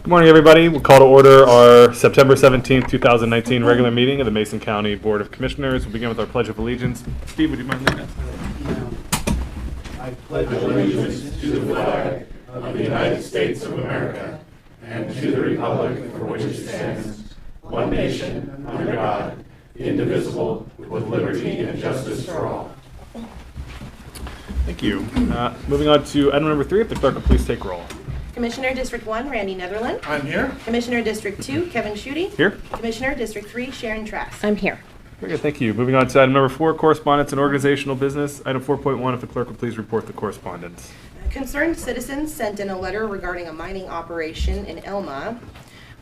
Good morning, everybody. We'll call to order our September 17th, 2019 regular meeting of the Mason County Board of Commissioners. We'll begin with our Pledge of Allegiance. Steve, would you mind leading us? I pledge allegiance to the flag of the United States of America and to the republic for which it stands, one nation, under God, indivisible, with liberty and justice for all. Thank you. Moving on to item number 3, if the clerk will please take roll. Commissioner District 1, Randy Netherland. I'm here. Commissioner District 2, Kevin Schutte. Here. Commissioner District 3, Sharon Trask. I'm here. Very good, thank you. Moving on to item number 4, correspondence and organizational business. Item 4.1, if the clerk will please report the correspondence. Concerned citizens sent in a letter regarding a mining operation in Elma.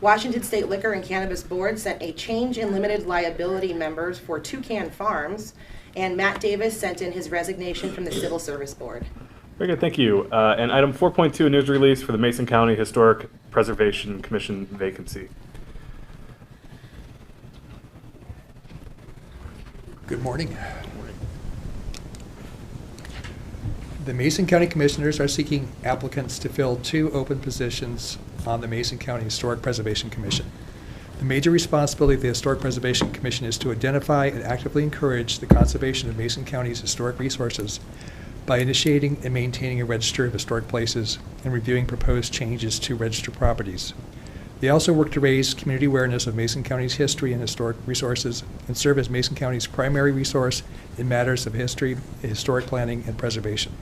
Washington State Liquor and Cannabis Board sent a change in limited liability members for Toucan Farms. And Matt Davis sent in his resignation from the Civil Service Board. Very good, thank you. And item 4.2, a news release for the Mason County Historic Preservation Commission vacancy. Good morning. The Mason County Commissioners are seeking applicants to fill 2 open positions on the Mason County Historic Preservation Commission. The major responsibility of the Historic Preservation Commission is to identify and actively encourage the conservation of Mason County's historic resources by initiating and maintaining a register of historic places and reviewing proposed changes to register properties. They also work to raise community awareness of Mason County's history and historic resources and serve as Mason County's primary resource in matters of history, historic planning, and preservation.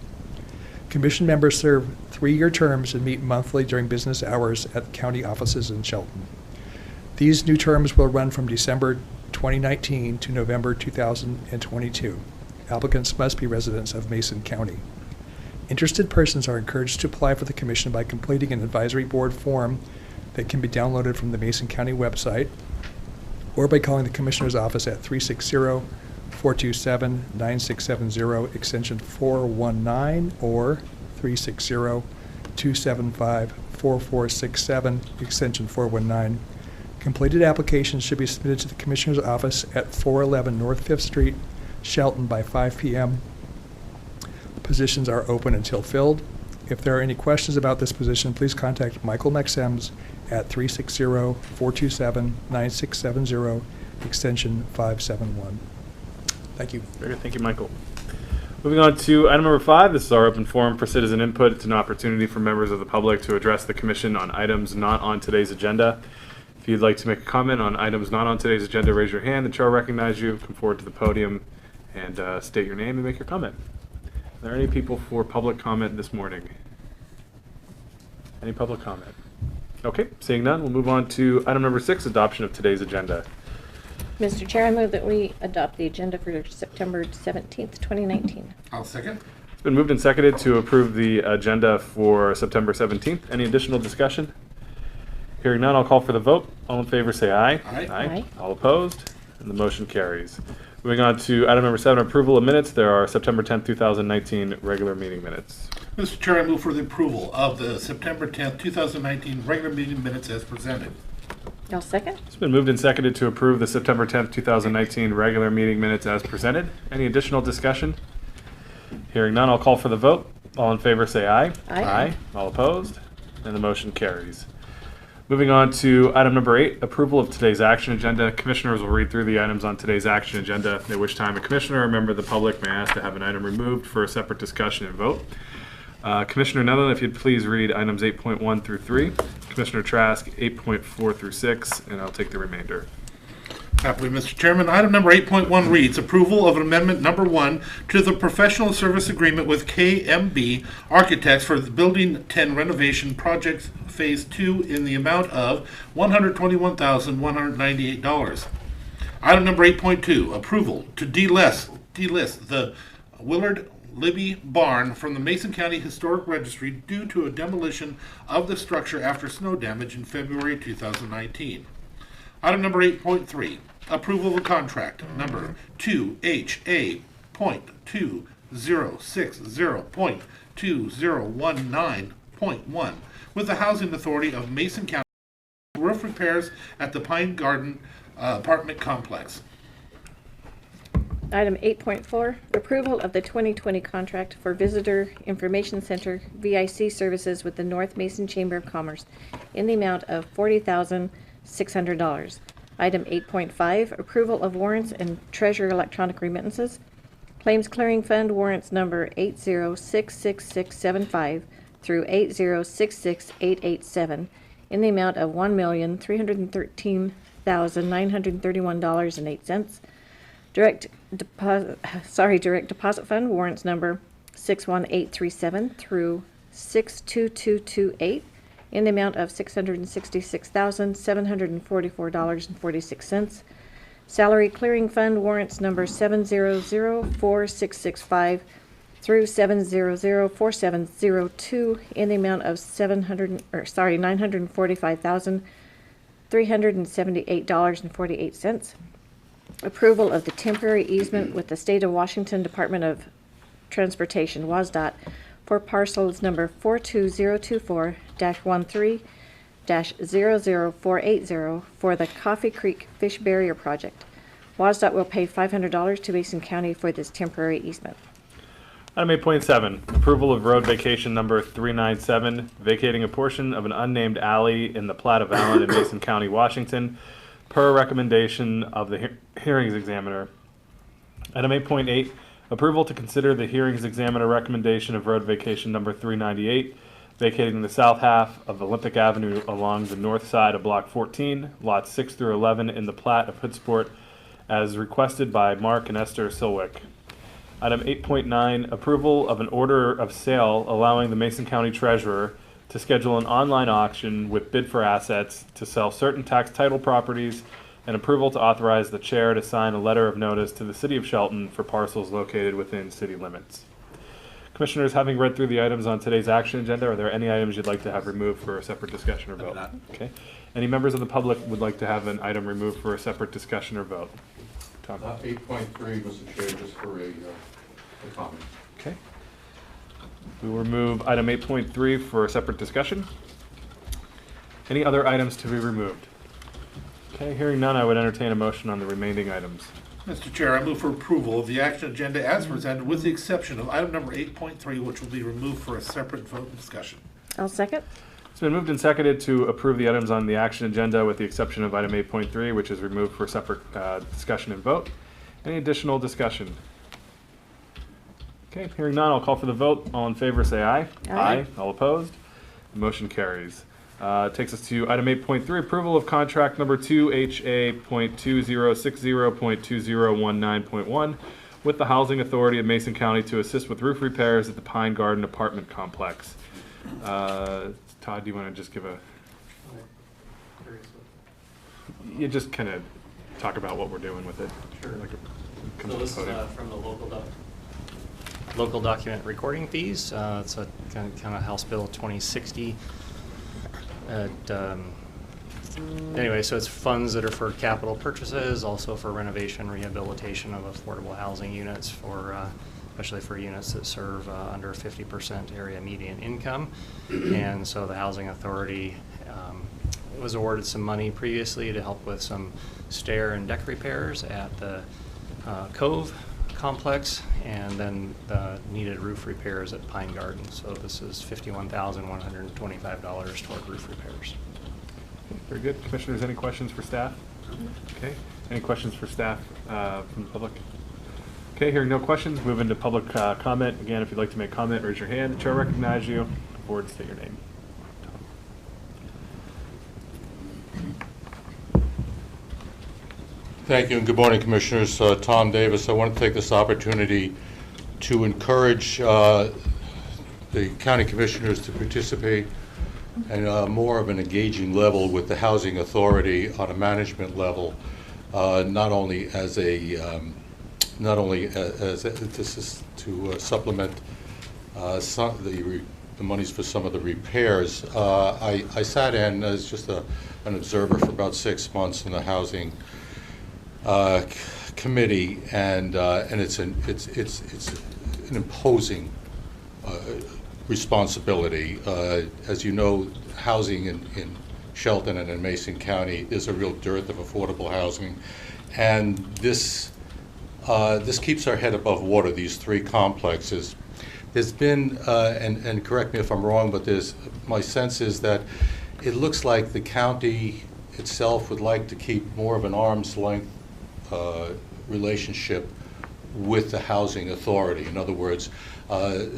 Commission members serve 3-year terms and meet monthly during business hours at county offices in Shelton. These new terms will run from December 2019 to November 2022. Applicants must be residents of Mason County. Interested persons are encouraged to apply for the commission by completing an advisory board form that can be downloaded from the Mason County website or by calling the commissioner's office at 360-427-9670 extension 419 or 360-275-4467 extension 419. Completed applications should be submitted to the commissioner's office at 411 North 5th Street, Shelton by 5 p.m. Positions are open until filled. If there are any questions about this position, please contact Michael Maxems at 360-427-9670, extension 571. Thank you. Very good, thank you, Michael. Moving on to item number 5, this is our open forum for citizen input. It's an opportunity for members of the public to address the commission on items not on today's agenda. If you'd like to make a comment on items not on today's agenda, raise your hand. The chair will recognize you. Come forward to the podium and state your name and make your comment. Are there any people for public comment this morning? Any public comment? Okay, seeing none, we'll move on to item number 6, adoption of today's agenda. Mr. Chair, I move that we adopt the agenda for September 17th, 2019. I'll second. It's been moved and seconded to approve the agenda for September 17th. Any additional discussion? Hearing none, I'll call for the vote. All in favor say aye. Aye. Aye. All opposed? And the motion carries. Moving on to item number 7, approval of minutes. There are September 10th, 2019 regular meeting minutes. Mr. Chair, I move for the approval of the September 10th, 2019 regular meeting minutes as presented. I'll second. It's been moved and seconded to approve the September 10th, 2019 regular meeting minutes as presented. Any additional discussion? Hearing none, I'll call for the vote. All in favor say aye. Aye. All opposed? And the motion carries. Moving on to item number 8, approval of today's action agenda. Commissioners will read through the items on today's action agenda, at which time a commissioner or a member of the public may ask to have an item removed for a separate discussion and vote. Commissioner Netherland, if you'd please read items 8.1 through 3. Commissioner Trask, 8.4 through 6, and I'll take the remainder. Happily, Mr. Chairman. Item number 8.1 reads, approval of amendment number 1 to the professional service agreement with KMB Architects for the Building 10 renovation project phase 2 in the amount of $121,198. Item number 8.2, approval to delist the Willard Libby Barn from the Mason County Historic Registry due to a demolition of the structure after snow damage in February 2019. Item number 8.3, approval of a contract number 2HA.2060.2019.1 with the Housing Authority of Mason County roof repairs at the Pine Garden apartment complex. Item 8.4, approval of the 2020 contract for Visitor Information Center VIC services with the North Mason Chamber of Commerce in the amount of $40,600. Item 8.5, approval of warrants and treasurer electronic remittances. Claims Clearing Fund warrants number 8066675 through 8066887 in the amount of $1,313,931.08. Direct deposit fund warrants number 61837 through 62228 in the amount of $666,744.46. Salary clearing fund warrants number 7004665 through 7004702 in the amount of $945,378.48. Approval of the temporary easement with the State of Washington Department of Transportation, WSDOT, for parcels number 42024-13-00480 for the Coffee Creek Fish Barrier Project. WSDOT will pay $500 to Mason County for this temporary easement. Item 8.7, approval of road vacation number 397, vacating a portion of an unnamed alley in the Plat of Allen in Mason County, Washington, per recommendation of the hearings examiner. Item 8.8, approval to consider the hearings examiner recommendation of road vacation number 398, vacating the south half of Olympic Avenue along the north side of Block 14, lots 6 through 11 in the Plat of Hoodsport, as requested by Mark and Esther Silwick. Item 8.9, approval of an order of sale allowing the Mason County Treasurer to schedule an online auction with bid for assets to sell certain tax title properties, and approval to authorize the chair to sign a letter of notice to the City of Shelton for parcels located within city limits. Commissioners, having read through the items on today's action agenda, are there any items you'd like to have removed for a separate discussion or vote? Okay. Any members of the public would like to have an item removed for a separate discussion or vote? Tom? 8.3, Mr. Chair, just for a comment. Okay. We will remove item 8.3 for a separate discussion. Any other items to be removed? Okay, hearing none, I would entertain a motion on the remaining items. Mr. Chair, I move for approval of the action agenda as presented with the exception of item number 8.3, which will be removed for a separate vote and discussion. I'll second. It's been moved and seconded to approve the items on the action agenda with the exception of item 8.3, which is removed for separate discussion and vote. Any additional discussion? Okay, hearing none, I'll call for the vote. All in favor, say aye. Aye. All opposed? The motion carries. Takes us to item 8.3, approval of contract number 2HA.2060.2019.1 with the Housing Authority of Mason County to assist with roof repairs at the Pine Garden Apartment Complex. Todd, do you want to just give a... You just kind of talk about what we're doing with it. Sure. Like So this is from the local document recording fees. It's a kind of House Bill 2060. Anyway, so it's funds that are for capital purchases, also for renovation, rehabilitation of affordable housing units, for especially for units that serve under 50% area median income. And so the Housing Authority was awarded some money previously to help with some stair and deck repairs at the Cove complex, and then the needed roof repairs at Pine Garden. So this is $51,125 toward roof repairs. Very good. Commissioners, any questions for staff? Okay. Any questions for staff from the public? Okay, hearing no questions, move into public comment. Again, if you'd like to make comment, raise your hand. The chair will recognize you. Board, state your name. Thank you, and good morning, Commissioners. Tom Davis. I want to take this opportunity to encourage the County Commissioners to participate at more of an engaging level with the Housing Authority on a management level, not only as this is to supplement the monies for some of the repairs. I sat in as just an observer for about 6 months in the Housing Committee, and it's an imposing responsibility. As you know, housing in Shelton and in Mason County is a real dearth of affordable housing, and this this keeps our head above water, these three complexes. There's been, and correct me if I'm wrong, but my sense is that it looks like the county itself would like to keep more of an arm's length relationship with the housing authority. In other words,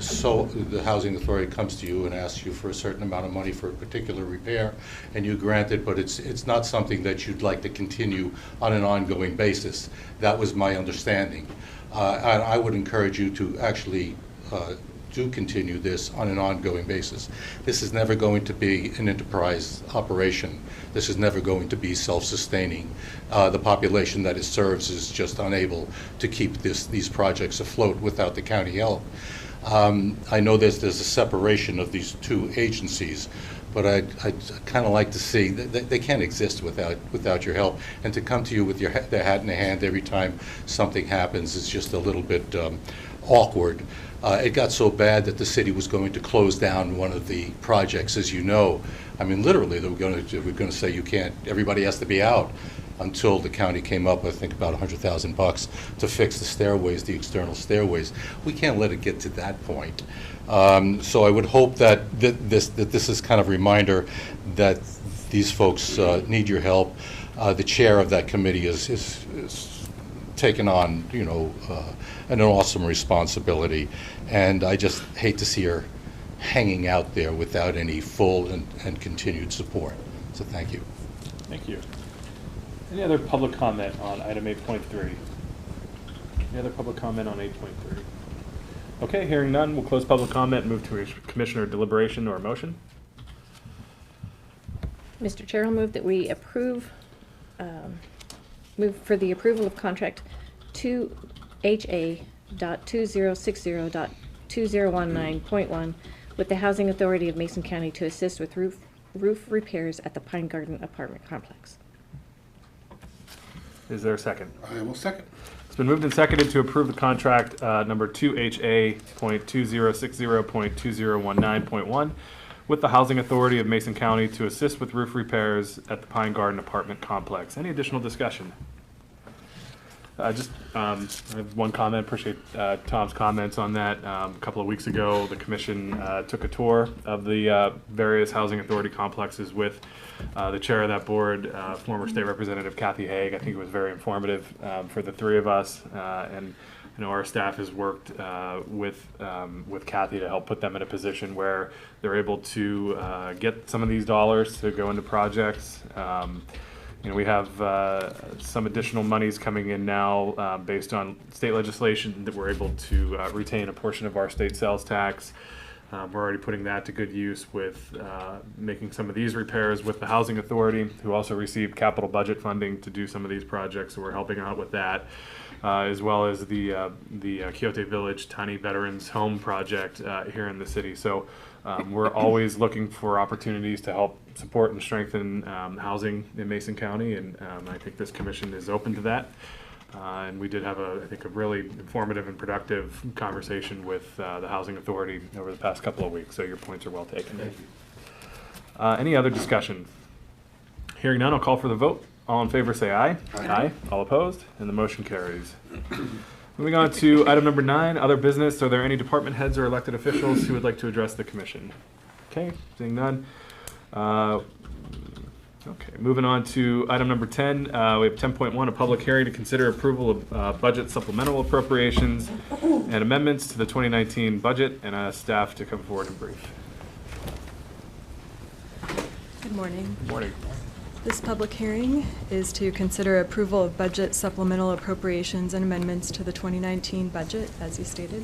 so the housing authority comes to you and asks you for a certain amount of money for a particular repair, and you grant it, but it's not something that you'd like to continue on an ongoing basis. That was my understanding. I would encourage you to actually do continue this on an ongoing basis. This is never going to be an enterprise operation. This is never going to be self-sustaining. The population that it serves is just unable to keep these projects afloat without the county help. I know there's a separation of these two agencies, but I'd kind of like to see that they can't exist without your help. And to come to you with their hat in the hand every time something happens is just a little bit awkward. It got so bad that the city was going to close down one of the projects, as you know. I mean, literally, they were going to say you can't. Everybody has to be out until the county came up, I think, about $100,000 to fix the stairways, the external stairways. We can't let it get to that point. So I would hope that this is kind of a reminder that these folks need your help. The chair of that committee is taken on, an awesome responsibility, and I just hate to see her hanging out there without any full and continued support. So thank you. Thank you. Any other public comment on item 8.3? Any other public comment on 8.3? Okay, hearing none, we'll close public comment and move to a commissioner deliberation or motion. Mr. Chair, I'll move that we move for the approval of contract 2HA.2060.2019.1 with the Housing Authority of Mason County to assist with roof repairs at the Pine Garden apartment complex. Is there a second? I will second. It's been moved and seconded to approve the contract number 2HA.2060.2019.1 with the Housing Authority of Mason County to assist with roof repairs at the Pine Garden apartment complex. Any additional discussion? I have one comment. Appreciate Tom's comments on that. A couple of weeks ago, the commission took a tour of the various housing authority complexes with the chair of that board, former state representative Kathy Haig. I think it was very informative for the three of us, and our staff has worked with Kathy to help put them in a position where they're able to get some of these dollars to go into projects. We have some additional monies coming in now based on state legislation that we're able to retain a portion of our state sales tax. We're already putting that to good use with making some of these repairs with the Housing Authority, who also received capital budget funding to do some of these projects, so we're helping out with that, as well as the Quixote Village Tiny Veterans Home project here in the city. So we're always looking for opportunities to help support and strengthen housing in Mason County, and I think this commission is open to that. And we did have, I think, a really informative and productive conversation with the Housing Authority over the past couple of weeks, so your points are well taken. Thank you. Any other discussion? Hearing none, I'll call for the vote. All in favor say aye. Aye. All opposed? And the motion carries. Moving on to item number 9, other business. Are there any department heads or elected officials who would like to address the commission? Okay, seeing none. Okay, moving on to item number 10. We have 10.1, a public hearing to consider approval of budget supplemental appropriations and amendments to the 2019 budget, and staff to come forward and brief. Good morning. Good morning. This public hearing is to consider approval of budget supplemental appropriations and amendments to the 2019 budget, as you stated.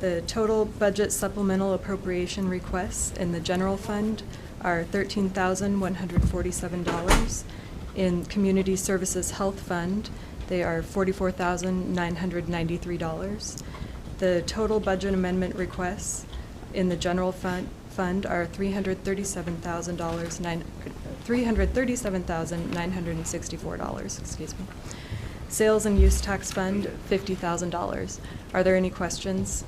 The total budget supplemental appropriation requests in the general fund are $13,147. In Community Services Health Fund, they are $44,993. The total budget amendment requests in the general fund are $337,964. Excuse me. Sales and Use Tax Fund, $50,000. Are there any questions?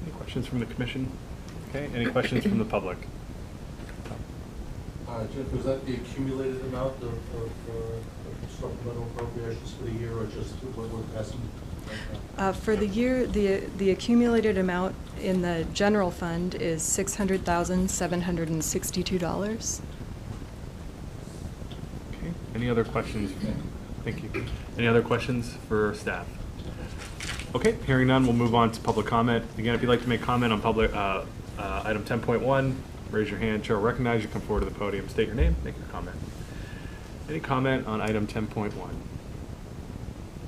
Any questions from the commission? Okay, any questions from the public? Jeff, was that the accumulated amount of supplemental appropriations for the year, or just what we're passing? For the year, the accumulated amount in the general fund is $600,762. Okay, any other questions? Thank you. Any other questions for staff? Okay, hearing none, we'll move on to public comment. Again, if you'd like to make comment on public, item 10.1, raise your hand, chair will recognize you, come forward to the podium, state your name, make your comment. Any comment on item 10.1?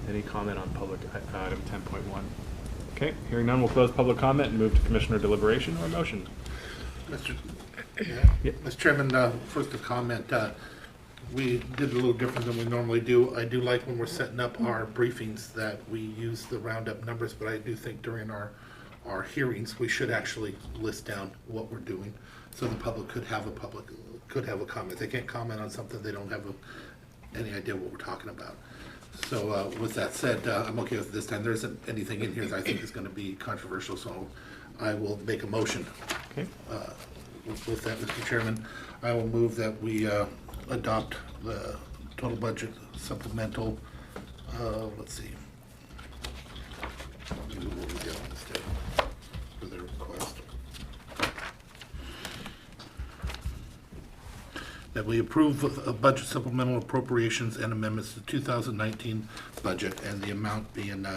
Any comment on public item 10.1? Okay, hearing none, we'll close public comment and move to commissioner deliberation or motion. Mr. Yep. Mr. Chairman, first a comment. We did a little different than we normally do. I do like when we're setting up our briefings that we use the roundup numbers, but I do think during our hearings, we should actually list down what we're doing, so the public could have a comment. They can't comment on something they don't have any idea what we're talking about. So with that said, I'm okay with this time. There isn't anything in here that I think is going to be controversial, so I will make a motion. Okay. With that, Mr. Chairman, I will move that we adopt the total budget supplemental. Let's see. What we did on this day for their request. That we approve of budget supplemental appropriations and amendments to 2019 budget, and the amount being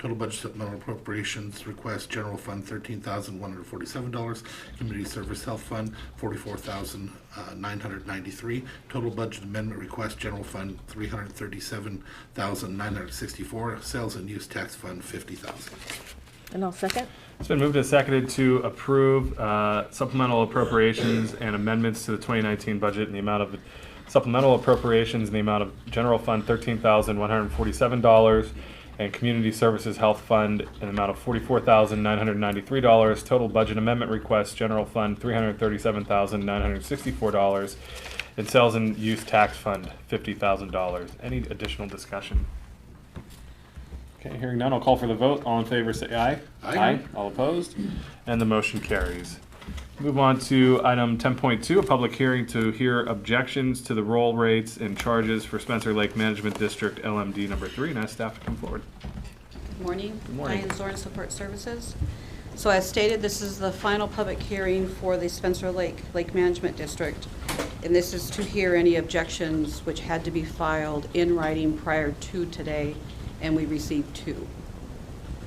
total budget supplemental appropriations request general fund $13,147, community service health fund $44,993, total budget amendment request general fund $337,964, sales and use tax fund $50,000. And I'll second. It's been moved and seconded to approve supplemental appropriations and amendments to the 2019 budget in the amount of supplemental appropriations in the amount of general fund $13,147 and community services health fund in the amount of $44,993. Total budget amendment request general fund $337,964 and sales and use tax fund $50,000. Any additional discussion? Okay, hearing none, I'll call for the vote. All in favor say aye. Aye. All opposed? And the motion carries. Move on to item 10.2, a public hearing to hear objections to the roll rates and charges for Spencer Lake Management District LMD number 3, and ask staff to come forward. Good morning. Good morning. Diane Zorn, Support Services. So as stated, this is the final public hearing for the Spencer Lake Management District, and this is to hear any objections which had to be filed in writing prior to today, and we received 2.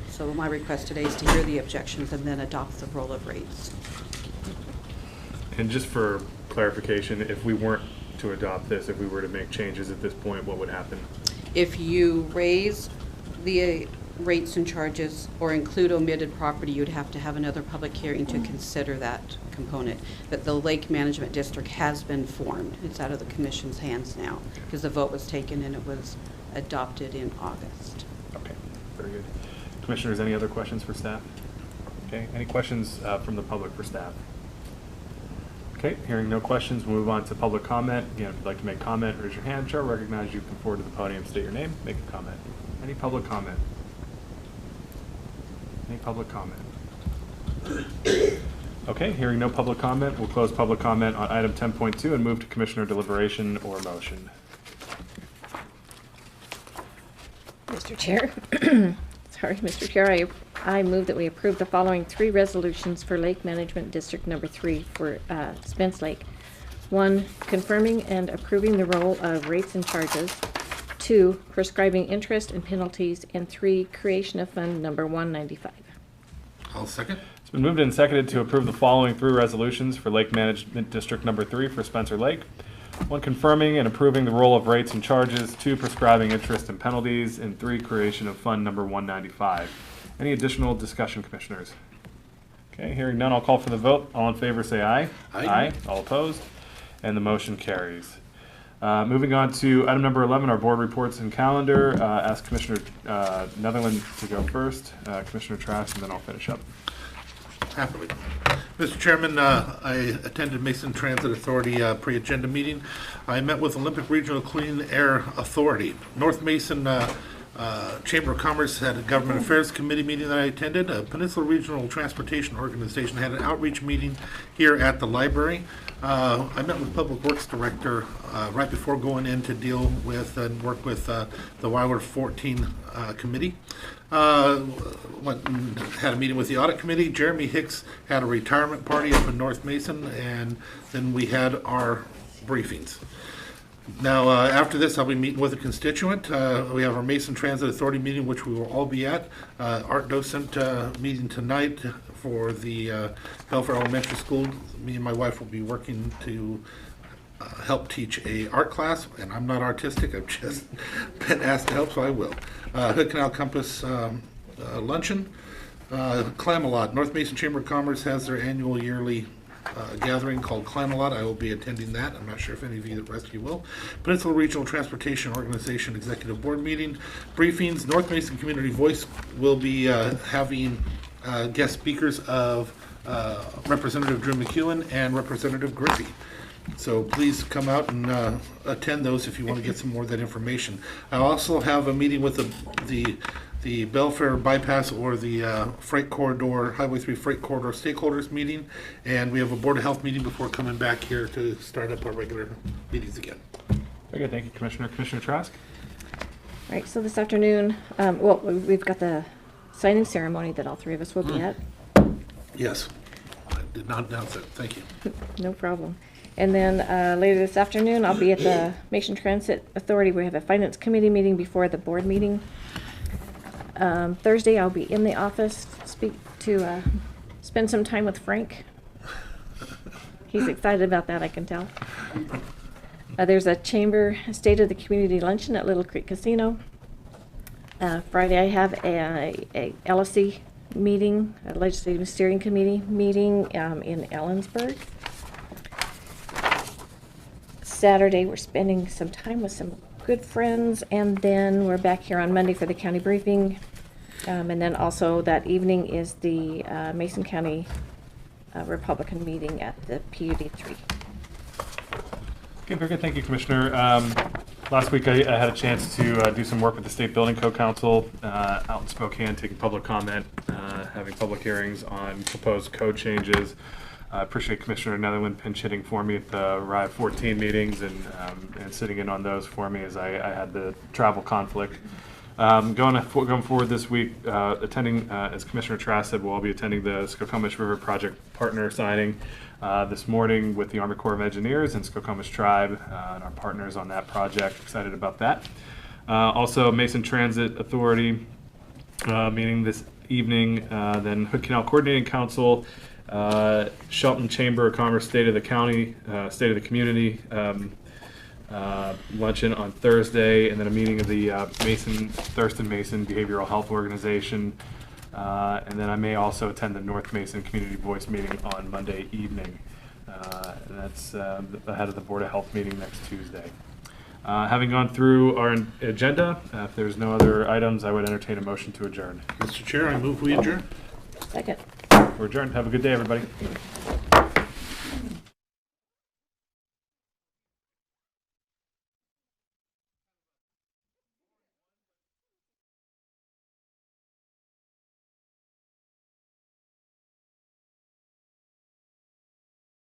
So my request today is to hear the objections and then adopt the roll of rates. And just for clarification, if we weren't to adopt this, if we were to make changes at this point, what would happen? If you raise the rates and charges or include omitted property, you'd have to have another public hearing to consider that component. But the Lake Management District has been formed. It's out of the Commission's hands now because the vote was taken and it was adopted in August. Okay, very good. Commissioners, any other questions for staff? Okay, any questions from the public for staff? Okay, hearing no questions, we'll move on to public comment. Again, if you'd like to make comment, raise your hand. Chair will recognize you, come forward to the podium, state your name, make a comment. Any public comment? Any public comment? Okay, hearing no public comment, we'll close public comment on item 10.2 and move to commissioner deliberation or motion. Mr. Chair, sorry, Mr. Chair, I move that we approve the following 3 resolutions for Lake Management District number 3 for Spence Lake. 1, confirming and approving the roll of rates and charges. 2, prescribing interest and penalties. And 3, creation of fund number 195. I'll second. It's been moved and seconded to approve the following 3 resolutions for Lake Management District number 3 for Spencer Lake. 1, confirming and approving the roll of rates and charges. 2, prescribing interest and penalties. And 3, creation of fund number 195. Any additional discussion, commissioners? Okay, hearing none, I'll call for the vote. All in favor say aye. Aye. All opposed? And the motion carries. Moving on to item number 11, our board reports and calendar. Ask Commissioner Netherland to go first, Commissioner Trask, and then I'll finish up. Happily. Mr. Chairman, I attended Mason Transit Authority pre-agenda meeting. I met with Olympic Regional Clean Air Authority. North Mason Chamber of Commerce had a Government Affairs Committee meeting that I attended. Peninsula Regional Transportation Organization had an outreach meeting here at the library. I met with Public Works Director right before going in to deal with and work with the WIWR 14 committee. Went and had a meeting with the audit committee. Jeremy Hicks had a retirement party up in North Mason, and then we had our briefings. Now, after this, I'll be meeting with a constituent. We have our Mason Transit Authority meeting, which we will all be at. Art docent meeting tonight for the Belfair Elementary School. Me and my wife will be working to help teach a art class, and I'm not artistic. I've just been asked to help, so I will. Hood Canal Compass luncheon. Clam-A-Lot. North Mason Chamber of Commerce has their annual yearly gathering called Clam-A-Lot. I will be attending that. I'm not sure if any of you, the rest of you will. Peninsula Regional Transportation Organization Executive Board meeting. Briefings. North Mason Community Voice will be having guest speakers of Representative Drew McEwen and Representative Griffey. So please come out and attend those if you want to get some more of that information. I also have a meeting with the Belfair Bypass or the Freight Corridor, Highway 3 Freight Corridor stakeholders meeting, and we have a Board of Health meeting before coming back here to start up our regular meetings again. Very good, thank you, Commissioner. Commissioner Trask? All right, so this afternoon, well, we've got the signing ceremony that all three of us will be at. Yes, I did not announce it. Thank you. No problem. And then later this afternoon, I'll be at the Mason Transit Authority. We have a Finance Committee meeting before the board meeting. Thursday, I'll be in the office to spend some time with Frank. He's excited about that, I can tell. There's a Chamber State of the Community luncheon at Little Creek Casino. Friday, I have a LSC meeting, a Legislative Steering Committee meeting in Ellensburg. Saturday, we're spending some time with some good friends, and then we're back here on Monday for the county briefing. And then also that evening is the Mason County Republican meeting at the PUD 3. Okay, very good. Thank you, Commissioner. Last week I had a chance to do some work with the State Building Code Council out in Spokane, taking public comment, having public hearings on proposed code changes. I appreciate Commissioner Netherland pinch hitting for me at the RIVE 14 meetings and sitting in on those for me as I had the travel conflict. Going forward this week, attending, as Commissioner Trask said, we'll all be attending the Skokomish River Project partner signing this morning with the Army Corps of Engineers and Skokomish Tribe and our partners on that project. Excited about that. Also, Mason Transit Authority meeting this evening, then Hood Canal Coordinating Council, Shelton Chamber of Commerce State of the County, State of the Community luncheon on Thursday, and then a meeting of the Thurston Mason Behavioral Health Organization, and then I may also attend the North Mason Community Voice meeting on Monday evening. And that's ahead of the Board of Health meeting next Tuesday. Having gone through our agenda, if there's no other items, I would entertain a motion to adjourn. Mr. Chair, I move we adjourn. Second. We're adjourned. Have a good day, everybody.